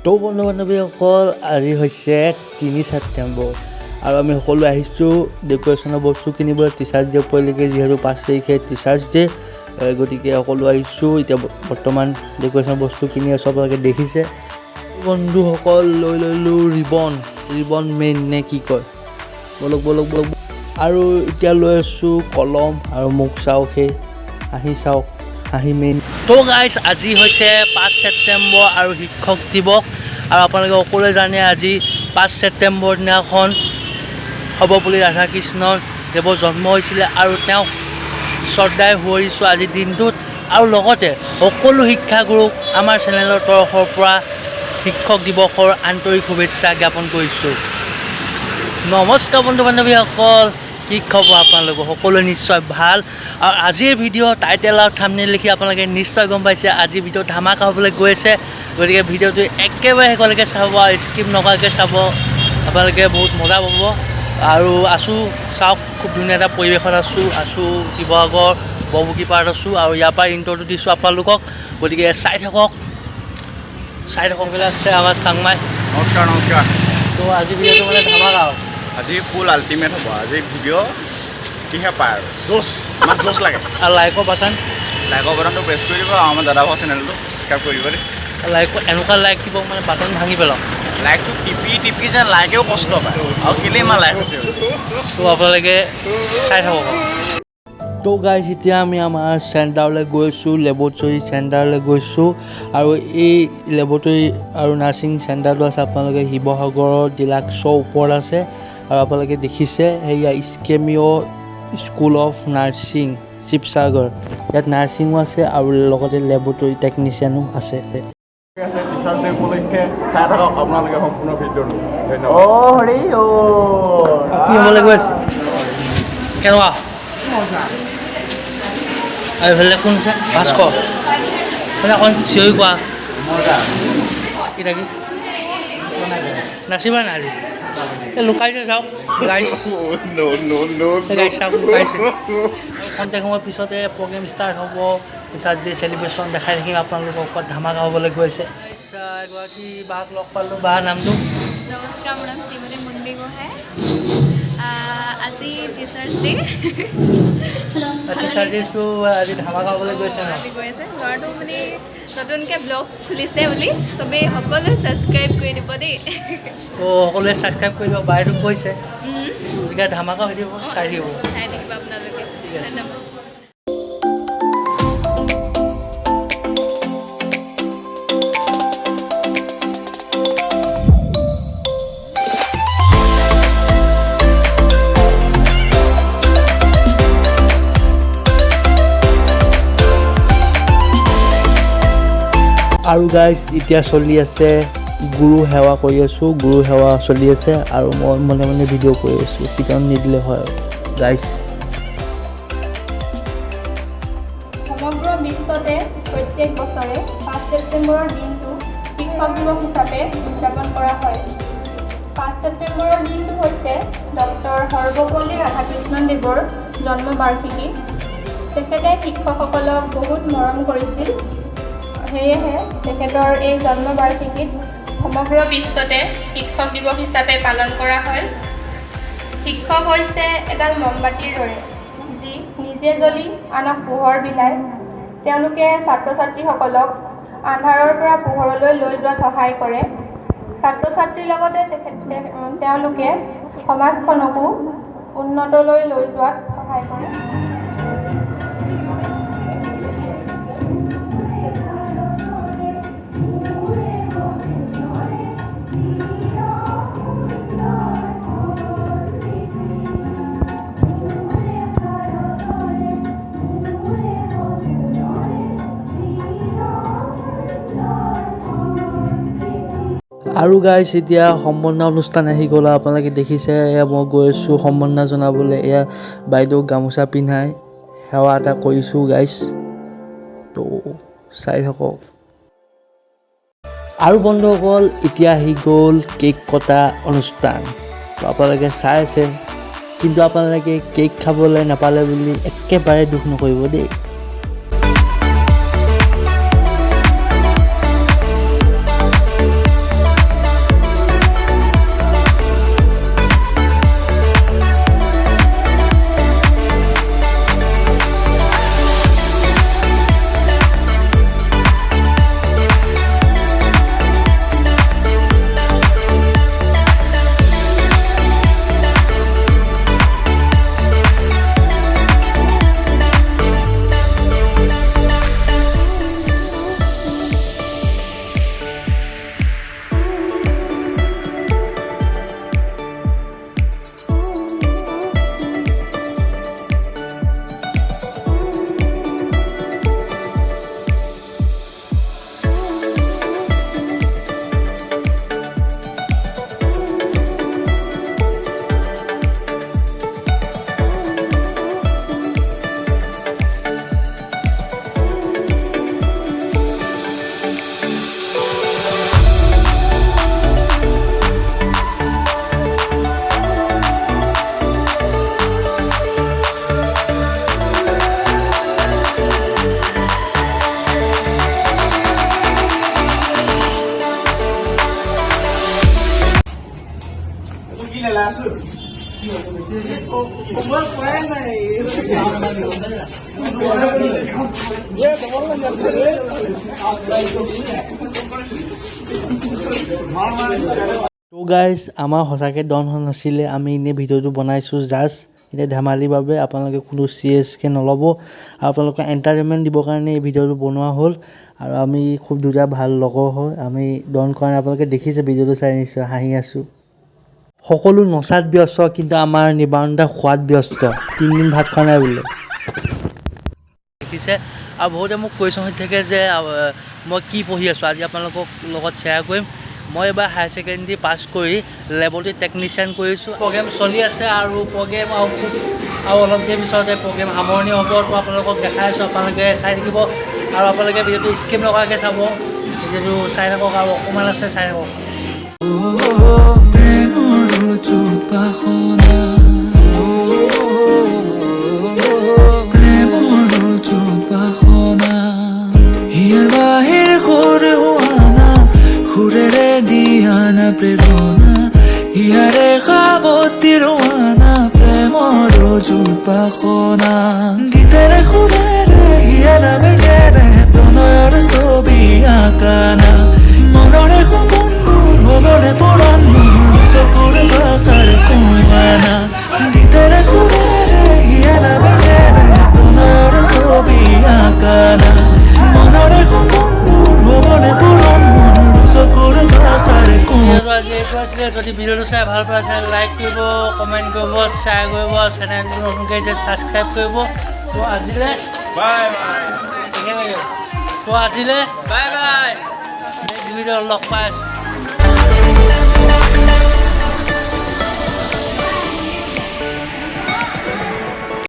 তো বন্ধু বান্ধৱীসকল আজি হৈছে ৩ ছেপ্টেম্বৰ আৰু আমি সকলো আহিছোঁ ডেকৰেশ্যনৰ বস্তু কিনিবলৈ টিচাৰ্ছ ডে উপলক্ষে যিহেতু ৫ তাৰিখে টিচাৰ্ছ ডে গতিকে সকলো আহিছোঁ এতিয়া বৰ্তমান ডেকৰেশ্যনৰ বস্তু কিনি আছোঁ আপোনালোকে দেখিছে বন্ধুসকল লৈ ল'লোঁ ৰিবন মেইন নে কি কয় বলক আৰু এতিয়া লৈ আছোঁ কলম আৰু মোক চাওক সেই হাঁহি মেইন তো গাইজ আজি হৈছে ৫ ছেপ্টেম্বৰ আৰু শিক্ষক দিৱস আৰু আপোনালোকে সকলোৱে জানে আজি ৫ ছেপ্টেম্বৰ দিনাখন সৰ্বপল্লী ৰাধাকৃষ্ণৰ দেৱৰ জন্ম হৈছিলে আৰু তেওঁক শ্ৰদ্ধাৰে সোঁৱৰিছোঁ আজিৰ দিনটোত আৰু লগতে সকলো শিক্ষাগুৰুক আমাৰ চেনেলৰ তৰফৰ পৰা শিক্ষক দিৱসৰ আন্তৰিক শুভেচ্ছা জ্ঞাপন কৰিছোঁ। নমস্কাৰ বন্ধু বান্ধৱীসকল, কি খবৰ আপোনালোকৰ? সকলোৱে নিশ্চয় ভাল আৰু আজিৰ ভিডিঅ' টাইটেল আৰু থাম্বনেইল লিখি আপোনালোকে নিশ্চয় গম পাইছে আজিৰ ভিডিঅ' ধামাকা হ'বলৈ গৈ আছে। গতিকে ভিডিঅ'টো একেবাৰে শেষলৈকে চাব আৰু স্কিপ নকৰাকৈ চাব, আপোনালোকে বহুত মজা পাব। আৰু আছোঁ চাওক খুব ধুনীয়া এটা পৰিৱেশত আছোঁ শিৱসাগৰ বৰপুখুৰী পাৰত আছোঁ আৰু ইয়াৰ পৰা ইণ্ট্ৰ'টো দিছোঁ আপোনালোকক। গতিকে চাই থাকক বিলাক আছে আমাৰ চাংমাই। নমস্কাৰ তো আজি ভিডিঅ'টো মানে ধামাকা আৰু আজি ফুল আল্টিমেট হ'ব। আজি ভিডিঅ' কিহে পায় আৰু জোচ লাগে। আৰু লাইকৰ বাটনটো প্ৰেছ কৰি দিব আৰু আমাৰ দাদা ভাগৰ চেনেলটো ছাবস্ক্ৰাইব কৰি দিব দেই। এনেকুৱা লাইক দিব মানে বাটন ভাঙি পেলাওঁ। লাইকটো টিপি যে লাইকেও কষ্ট পায় আৰু কেলেই ইমান লাইক হৈছে তো আপোনালোকে চাই থাকক। তো গাইজ এতিয়া আমি আমাৰ চেণ্টাৰলৈ গৈছোঁ, লেবৰেটৰী চেণ্টাৰলৈ গৈছোঁ আৰু এই লেবৰেটৰী আৰু নাৰ্ছিং চেণ্টাৰটো আছে আপোনালোকে শিৱসাগৰৰ ডিলাক্সৰ ওপৰত আছে আৰু আপোনালোকে দেখিছে সেয়া স্কেমিঅ' স্কুল অফ নাৰ্ছিং শিৱসাগৰ, ইয়াত নাৰ্ছিঙো আছে আৰু লগতে লেবৰেটৰী টেকনিচিয়ানো আছে। টিচাৰ্ছ ডে উপলক্ষে চাই থাকক আপোনালোকে সম্পূৰ্ণ ভিডিঅ'টো। কি হ'বলৈ গৈ আছে কেনেকুৱা? আৰু এইফালে কোন আছে? ভাস্কৰ অকণ চিঞৰি কোৱা কি থাকি নাচিবা নাই আজি লুকাইছে চাওক গাড়ী চাওক লুকাইছে। খন্তেক সময়ৰ পিছতে প্ৰগ্ৰেম ষ্টাৰ্ট হ'ব, টিচাৰ্ছ ডে চেলিব্ৰেশ্যন দেখাই থাকিম আপোনালোকৰ ওপৰত ধামাকা হ'বলৈ গৈ আছে। এগৰাকী বাক লগ পালোঁ, বাৰ নামটো? নমস্কাৰ, মোৰ নাম শ্ৰীমতী মুনবী গোহাঁই। আজি টিচাৰ্ছ ডে। টিচাৰ্ছ ডেটো আজি ধামাকা হ'বলৈ গৈছে ন? আজি গৈ আছে ল'ৰাটো মানে নতুনকৈ ব্লগ খুলিছে বুলি চবেই সকলোৱে ছাবস্ক্ৰাইব কৰি দিব দেই। তো সকলোৱে ছাবস্ক্ৰাইব কৰি দিব, বাইদেউ কৈছে গতিকে ধামাকা হৈ দিব, চাই দিব আপোনালোকে। ধন্যবাদ। আৰু গাইজ এতিয়া চলি আছে গুৰু সেৱা কৰি আছোঁ, গুৰু সেৱা চলি আছে আৰু মই মনে ভিডিঅ' কৰি আছোঁ, কিজন নিদিলে হয় গাইজ। সমগ্ৰ বিশ্বতে প্ৰত্যেক বছৰে ৫ ছেপ্টেম্বৰৰ দিনটো শিক্ষক দিৱস হিচাপে উদযাপন কৰা হয়। ৫ ছেপ্টেম্বৰৰ দিনটো হৈছে ডক্টৰ সৰ্বপল্লী ৰাধাকৃষ্ণন দেৱৰ জন্মবাৰ্ষিকী। তেখেতে শিক্ষকসকলক বহুত মৰম কৰিছিল, সেয়েহে তেখেতৰ এই জন্মবাৰ্ষিকীত সমগ্ৰ বিশ্বতে শিক্ষক দিৱস হিচাপে পালন কৰা হয়। শিক্ষক হৈছে এডাল মমবাতিৰ দৰে, যি নিজে জ্বলি আনক পোহৰ বিলায়। তেওঁলোকে ছাত্ৰ ছাত্ৰীসকলক আন্ধাৰৰ পৰা পোহৰলৈ লৈ যোৱাত সহায় কৰে। ছাত্ৰ ছাত্ৰীৰ লগতে তেওঁলোকে সমাজখনকো উন্নতলৈ লৈ যোৱাত সহায় কৰে। আৰু গাইজ এতিয়া সম্বৰ্ধনা অনুষ্ঠান আহি গ'ল, আপোনালোকে দেখিছে এয়া মই গৈ আছোঁ সম্বৰ্ধনা জনাবলৈ। এয়া বাইদেউক গামোচা পিন্ধাই সেৱা এটা কৰিছোঁ গাইজ, তো চাই থাকক। আৰু বন্ধুসকল এতিয়া আহি গ'ল কেক কটা অনুষ্ঠান, তো আপোনালোকে চাই আছে, কিন্তু আপোনালোকে কেক খাবলৈ নাপালে বুলি একেবাৰে দুখ নকৰিব দেই। তো গাইজ আমাৰ সঁচাকৈ ডন হোৱা নাছিলে আমি এনেই ভিডিঅ'টো বনাইছোঁ জাষ্ট এতিয়া ধেমালিৰ বাবে আপোনালোকে কোনো চিৰিয়াছকৈ নল'ব আৰু আপোনালোকে এণ্টাৰটেইনমেণ্ট দিবৰ কাৰণে এই ভিডিঅ'টো বনোৱা হ'ল আৰু আমি খুব দুটা ভাল লগৰ হয় আমি ডন কৰা নাই আপোনালোকে দেখিছে ভিডিঅ'টো চাই নিশ্চয় হাঁহি আছোঁ সকলো নচাত ব্যস্ত কিন্তু আমাৰ নিবাৰণদা খোৱাত ব্যস্ত 3 দিন ভাত খোৱা নাই বোলে দেখিছে আৰু বহুতে মোক কুৱেশ্যন হৈ থাকে যে মই কি পঢ়ি আছোঁ আজি আপোনালোকৰ লগত শ্বেয়াৰ কৰিম মই এবাৰ হায়াৰ ছেকেণ্ডেৰী পাছ কৰি লেবৰেটৰী টেকনিচিয়ান কৰিছোঁ প্ৰগ্ৰেম চলি আছে আৰু প্ৰগ্ৰেম আৰু অলপ দেৰি পিছতে প্ৰগ্ৰেম সামৰণি হ'ব তো আপোনালোকক দেখাই আছোঁ আপোনালোকে চাই থাকিব আৰু আপোনালোকে ভিডিঅ'টো স্কিপ নকৰাকৈ চাব ভিডিঅ'টো চাই থাকক আৰু অকণমান আছে চাই থাকক প্ৰেৰণা ইয়াৰে খাবতিৰ ৱানা প্ৰেমৰ উপাসনা গীতেৰে খুবেৰে ইয়াৰা বেগেৰে প্ৰণয়ৰ ছবি আঁকানা মনৰে সপোনবোৰ হ'বলে পুৰণবোৰ চকুৰ ভাষাৰ কোৱানা গীতেৰে খুবেৰে ইয়াৰা বেগেৰে প্ৰণয়ৰ ছবি আঁকানা মনৰে সপোনবোৰ হ'বলে পুৰণবোৰ চকুৰ ভাষাৰ আজি এইটো আছিলে যদি ভিডিঅ'টো চাই ভাল পায় তেনে লাইক কৰিব কমেণ্ট কৰিব শ্বেয়াৰ কৰিব চেনেলটো নতুনকৈ যে ছাবস্ক্ৰাইব কৰিব তো আজিলৈ বাই বাই তো আজিলৈ বাই বাই নেক্সট ভিডিঅ' লগ পাই আছোঁ